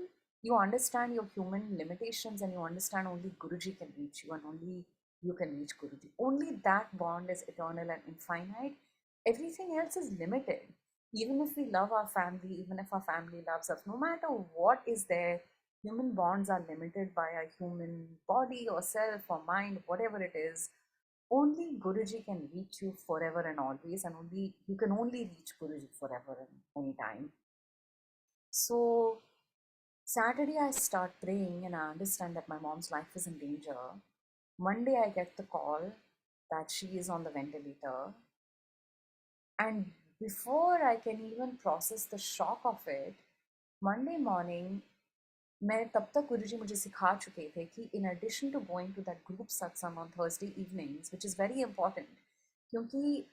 S2: you understand your human limitations and you understand only Guruji can reach you and only you can reach Guruji. Only that bond is eternal and infinite. Everything else is limited. Even if we love our family, even if our family loves us, no matter what is there, human bonds are limited by a human body or self or mind, whatever it is. Only Guruji can reach you forever and always, and only you can only reach Guruji forever and any time. So Saturday I start praying and I understand that my mom's life is in danger. Monday I get the call that she is on the ventilator, and before I can even process the shock of it, Monday morning मैं तब तक गुरुजी मुझे सिखा चुके थे कि in addition to going to that group satsang on Thursday evenings, which is very important, क्योंकि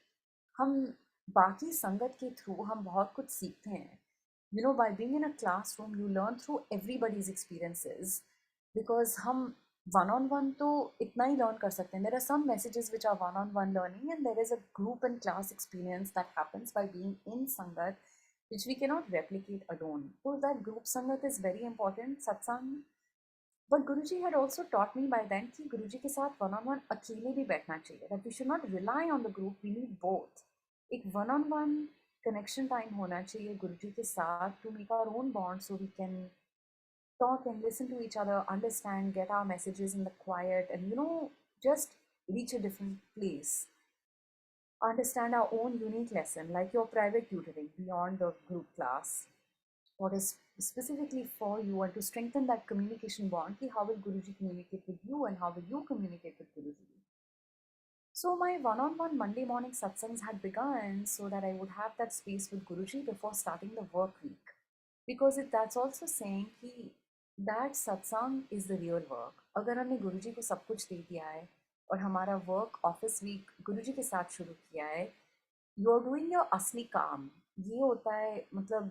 S2: हम बाकी संगत के थ्रू हम बहुत कुछ सीखते हैं. You know, by being in a classroom, you learn through everybody's experiences, because हम one on one तो इतना ही learn कर सकते हैं. There are some messages which are one on one learning, and there is a group and class experience that happens by being in sangat, which we cannot replicate alone. So that group sangat is very important. Satsang. But Guruji had also taught me by then कि Guruji के साथ one on one अकेले भी बैठना चाहिए. That we should not rely on the group. We need both. एक one on one connection time होना चाहिए Guruji के साथ to make our own bond, so we can talk and listen to each other, understand, get our messages in the quiet, and just reach a different place. Understand our own unique lesson, like your private tutoring beyond the group class. What is specifically for you, and to strengthen that communication bond, how will Guruji communicate with you and how will you communicate with Guruji? So my one-on-one Monday morning satsangs had begun so that I would have that space with Guruji before starting the work week. Because that's also saying that satsang is the real work. अगर हमने गुरुजी को सब कुछ दे दिया है और हमारा work office week गुरुजी के साथ शुरू किया है, यू आर डूइंग योर असली काम. ये होता है, मतलब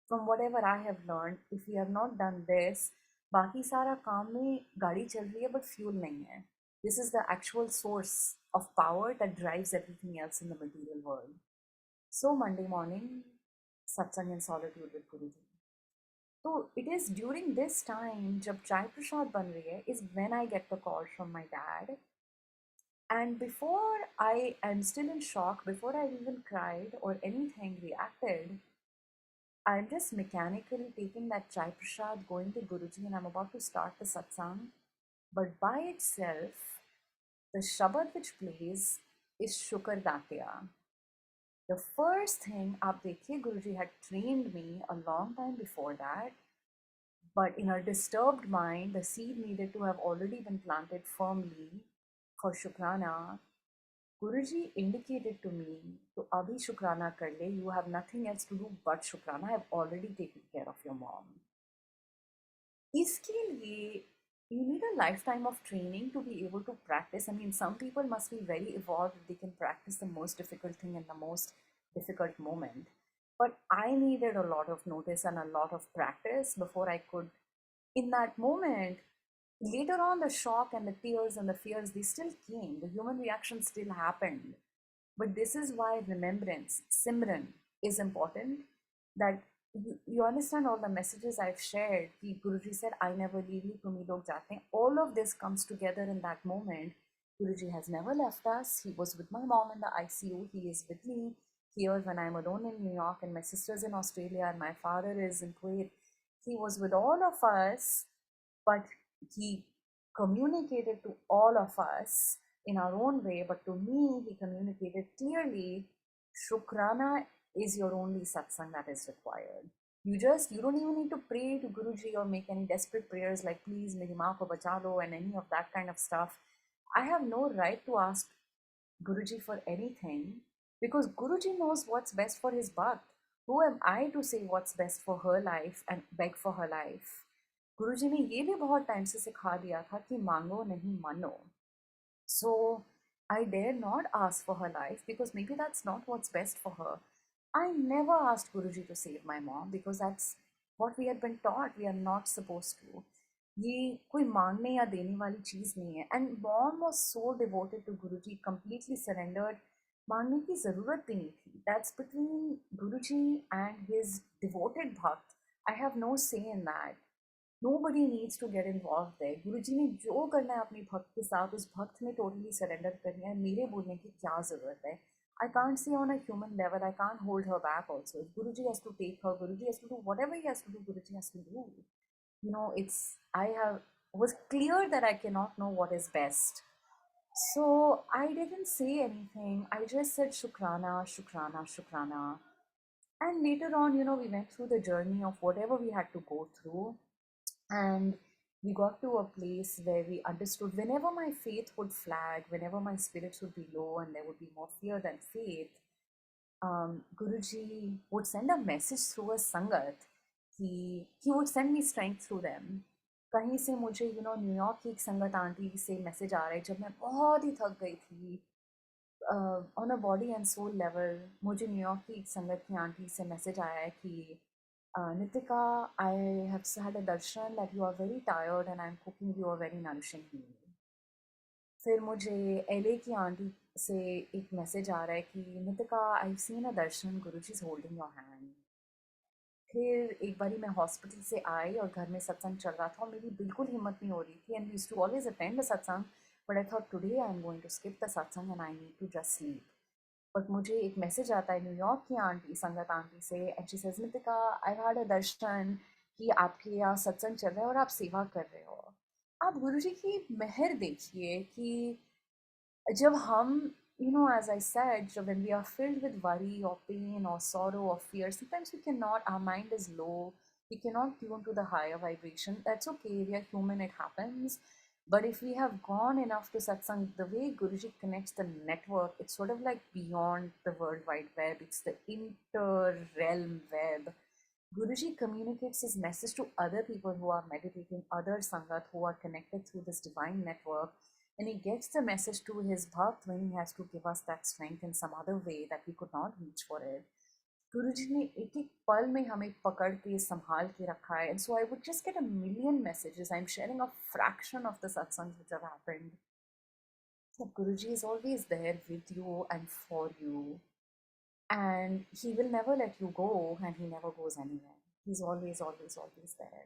S2: from what ever I have learn, if you have not done this, बाकी सारा काम में गाड़ी चल रही है बट फ्यूल नहीं है. This is the actual source of power that drives everything else in the material world. So Monday morning, satsang in solitude with Guruji. So it is during this time, जब चाय प्रसाद बन रही है, is when I get the call from my dad. And before I am still in shock, before I even cried or anything reacted, I'm just mechanically taking that chai prasad, going to Guruji, and I'm about to start the satsang. But by itself, the shabad which plays is Shukar Datya. The first thing, आप देखिए, Guruji had trained me a long time before that, but in a disturbed mind, the seed needed to have already been planted firmly for Shukrana. Guruji indicated to me, to abhi Shukrana kar le, you have nothing else to do but Shukrana. I have already taken care of your mom. इसके लिए you need a lifetime of training to be able to practice. I mean, some people must be very evolved. They can practice the most difficult thing in the most difficult moment. But I needed a lot of notice and a lot of practice before I could, in that moment, later on, the shock and the tears and the fears, they still came. The human reaction still happened. But this is why remembrance, Simran, is important. That you understand all the messages I've shared. Guruji said, I never leave you, tumhi log jate hain. All of this comes together in that moment. Guruji has never left us. He was with my mom in the ICU. He is with me here when I'm alone in New York, and my sister's in Australia, and my father is in Kuwait. He was with all of us, but he communicated to all of us in our own way. But to me, he communicated clearly, Shukrana is your only satsang that is required. You don't even need to pray to Guruji or make any desperate prayers like, please, meri maa ko bacha lo, and any of that kind of stuff. I have no right to ask Guruji for anything, because Guruji knows what's best for his bhakt. Who am I to say what's best for her life and beg for her life? गुरुजी ने ये भी बहुत time से सिखा दिया था कि मांगो नहीं मानो. So I dare not ask for her life, because maybe that's not what's best for her. I never asked Guruji to save my mom, because that's what we had been taught. We are not supposed to. ये कोई मांगने या देने वाली चीज़ नहीं है. And mom was so devoted to Guruji, completely surrendered. मांगने की ज़रूरत भी नहीं थी. That's between Guruji and his devoted bhakt. I have no say in that. Nobody needs to get involved there. गुरुजी ने जो करना है अपनी भक्त के साथ, उस भक्त ने टोटली सरेंडर करना है. मेरे बोलने की क्या ज़रूरत है? I can't say on a human level, I can't hold her back also. If Guruji has to take her, Guruji has to do whatever he has to do, Guruji has to do. You know, I have was clear that I cannot know what is best. So I didn't say anything. I just said Shukrana, Shukrana, Shukrana. And later on, we went through the journey of whatever we had to go through. And we got to a place where we understood whenever my faith would flag, whenever my spirits would be low and there would be more fear than faith, Guruji would send a message through a sangat. He would send me strength through them. कहीं से मुझे New York की एक संगत aunty से message आ रहा है जब मैं बहुत ही थक गई थी on a body and soul level. मुझे न्यूयॉर्क की एक संगत की आंटी से मैसेज आया है कि Nitika, I have had a darshan that you are very tired and I'm cooking you a very nourishing meal. फिर मुझे एलए की आंटी से एक मैसेज आ रहा है कि Nitika I seen a Darshan Guruji is holding your hand. फिर एक बारी मैं हॉस्पिटल से आई और घर में सत्संग चल रहा था और मेरी बिल्कुल हिम्मत नहीं हो रही थी and used to always attend the satsang but I thought today I am going to skip the satsang and I need to just sleep. But मुझे एक मैसेज आता है न्यूयॉर्क की आंटी संगत आंटी से and she says Nitika I had a darshan कि आपके यहाँ सत्संग चल रहा है और आप सेवा कर रहे हो. आप गुरुजी की मेहर देखिए कि जब हम as I said, when we are filled with worry or pain or sorrow or fear, sometimes we cannot, our mind is low, we cannot tune to the higher vibration. That's okay, we are human, it happens. But if we have gone enough to satsang, the way Guruji connects the network, it's sort of like beyond the World Wide Web, it's the inter-realm web. Guruji communicates his message to other people who are meditating, other sangat who are connected through this divine network, and he gets the message to his bhakt when he has to give us that strength in some other way that we could not reach for it. गुरुजी ने एक एक पल में हमें पकड़ के संभाल के रखा है. And so I would just get a million messages. I'm sharing a fraction of the satsangs which have happened. So Guruji is always there with you and for you. And he will never let you go and he never goes anywhere. He's always, always, always there.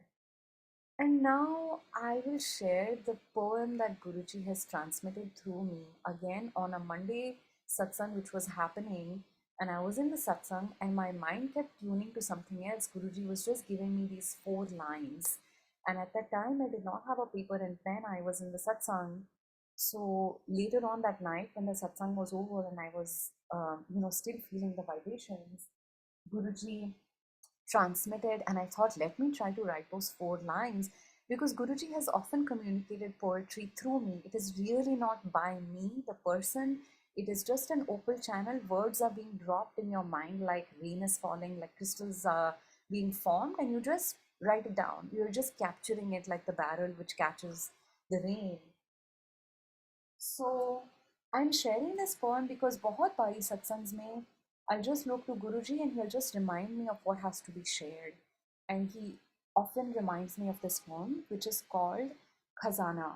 S2: And now I will share the poem that Guruji has transmitted through me again on a Monday satsang which was happening. And I was in the satsang and my mind kept tuning to something else. Guruji was just giving me these 4 lines. And at that time, I did not have a paper and pen. I was in the satsang. So later on that night, when the satsang was over and I was, still feeling the vibrations, Guruji transmitted, and I thought, let me try to write those 4 lines because Guruji has often communicated poetry through me. It is really not by me, the person. It is just an opal channel. Words are being dropped in your mind like rain is falling, like crystals are being formed, and you just write it down. You're just capturing it like the barrel which catches the rain. So I'm sharing this poem because बहुत बारी सत्संग्स में I'll just look to Guruji and he'll just remind me of what has to be shared. And he often reminds me of this poem which is called खजाना.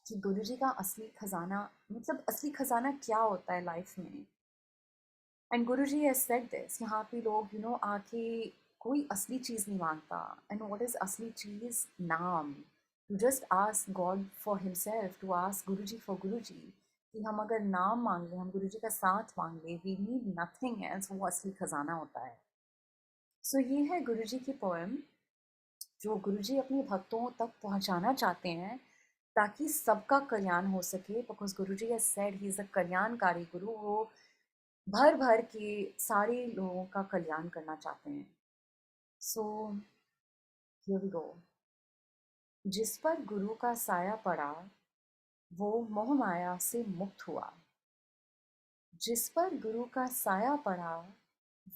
S2: कि गुरुजी का असली खजाना मतलब असली खजाना क्या होता है लाइफ में. And Guruji has said this. यहाँ पे लोग आके कोई असली चीज़ नहीं मांगता. एंड व्हाट इज़ असली चीज़? नाम. To just ask God for himself, to ask Guruji for Guruji. कि हम अगर नाम मांग लें, हम गुरुजी का साथ मांग लें, वी नीड नथिंग एल्स, वो असली खजाना होता है. सो ये है गुरुजी की पोएम जो गुरुजी अपने भक्तों तक पहुंचाना चाहते हैं ताकि सबका कल्याण हो सके. Because Guruji has said he is a कल्याणकारी गुरु. वो भर भर के सारे लोगों का कल्याण करना चाहते हैं. So here we go. जिस पर गुरु का साया पड़ा वो मोह माया से मुक्त हुआ. जिस पर गुरु का साया पड़ा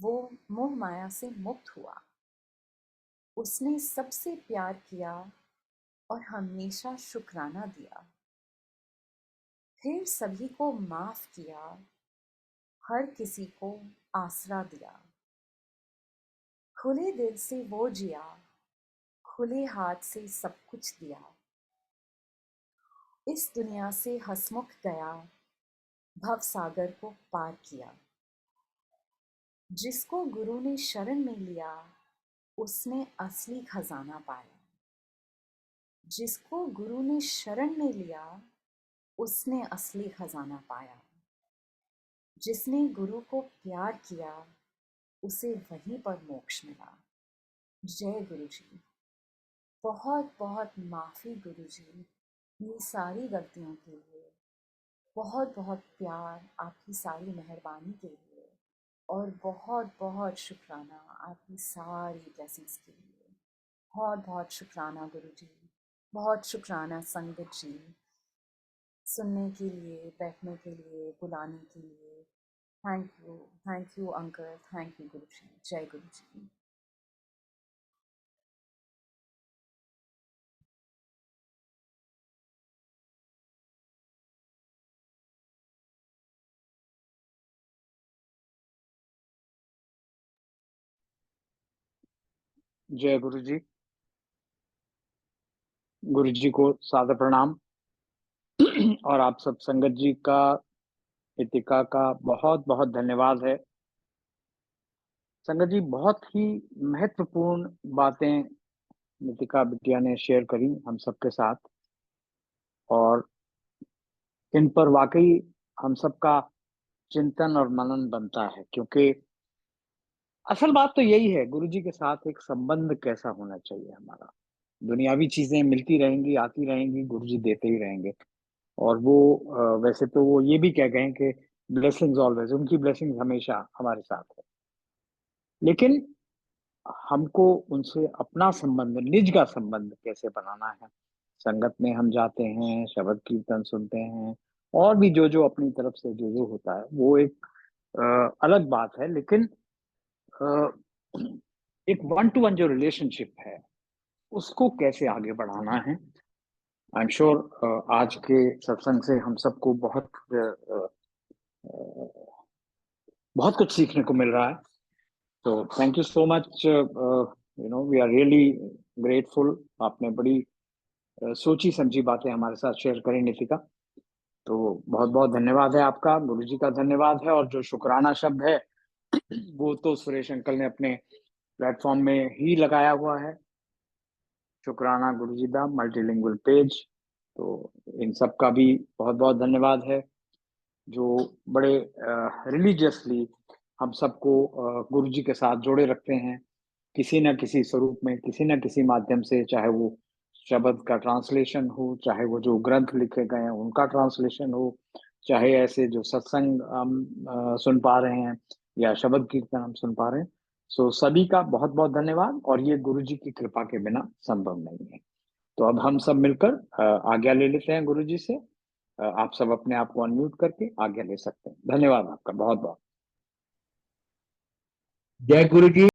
S2: वो मोह माया से मुक्त हुआ. उसने सबसे प्यार किया और हमेशा शुक्राना दिया. फिर सभी को माफ किया, हर किसी को आसरा दिया. खुले दिल से वो जिया, खुले हाथ से सब कुछ दिया. इस दुनिया से हंसमुख गया, भव सागर को पार किया. जिसको गुरु ने शरण में लिया उसने असली खजाना पाया. जिसको गुरु ने शरण में लिया उसने असली खजाना पाया. जिसने गुरु को प्यार किया उसे वहीं पर मोक्ष मिला। जय गुरु जी। बहुत बहुत माफ़ी गुरु जी, मेरी सारी गलतियों के लिए। बहुत बहुत प्यार आपकी सारी मेहरबानी के लिए, और बहुत बहुत शुक्राना आपकी सारी ब्लेसिंग्स के लिए। बहुत बहुत शुक्राना गुरु जी, बहुत शुक्राना संगत जी, सुनने के लिए, बैठने के लिए, बुलाने के लिए। Thank you uncle, thank you गुरु जी। जय गुरु जी।
S1: जय गुरु जी। गुरु जी को सादर प्रणाम। और आप सब संगत जी का, नितिका का बहुत बहुत धन्यवाद है। संगत जी, बहुत ही महत्वपूर्ण बातें नितिका बिटिया ने शेयर करी हम सबके साथ, और इन पर वाकई हम सबका चिंतन और मनन बनता है, क्योंकि असल बात तो यही है, गुरु जी के साथ एक संबंध कैसा होना चाहिए हमारा। दुनियावी चीजें मिलती रहेंगी, आती रहेंगी, गुरु जी देते ही रहेंगे। और वो वैसे तो वो ये भी कह गए हैं कि ब्लेसिंग्स ऑलवेज, उनकी ब्लेसिंग्स हमेशा हमारे साथ है। लेकिन हमको उनसे अपना संबंध, निज का संबंध कैसे बनाना है। संगत में हम जाते हैं, शब्द कीर्तन सुनते हैं, और भी जो जो अपनी तरफ से जो जो होता है वो एक अलग बात है। लेकिन अ, एक वन टू वन जो रिलेशनशिप है उसको कैसे आगे बढ़ाना है। आई एम श्योर आज के सत्संग से हम सबको बहुत कुछ सीखने को मिल रहा है। तो thank you so much. We are really grateful. आपने बड़ी सोची समझी बातें हमारे साथ शेयर करी, नितिका। तो बहुत बहुत धन्यवाद है आपका, गुरु जी का धन्यवाद है। और जो शुक्राना शब्द है वो तो सुरेश अंकल ने अपने प्लेटफॉर्म में ही लगाया हुआ है। शुक्राना गुरु जी दा मल्टीलिंगुअल पेज। तो इन सब का भी बहुत बहुत धन्यवाद है, जो बड़े रिलीजियसली हम सबको गुरु जी के साथ जोड़े रखते हैं, किसी न किसी स्वरूप में, किसी न किसी माध्यम से। चाहे वो शब्द का ट्रांसलेशन हो, चाहे वो जो ग्रंथ लिखे गए हैं उनका ट्रांसलेशन हो, चाहे ऐसे जो सत्संग हम सुन पा रहे हैं, या शब्द कीर्तन हम सुन पा रहे हैं। सो सभी का बहुत बहुत धन्यवाद। और ये गुरु जी की कृपा के बिना संभव नहीं है। तो अब हम सब मिलकर आज्ञा ले लेते हैं गुरु जी से। आप सब अपने आप को अनम्यूट करके आज्ञा ले सकते हैं। धन्यवाद आपका बहुत बहुत।
S3: जय गुरु जी।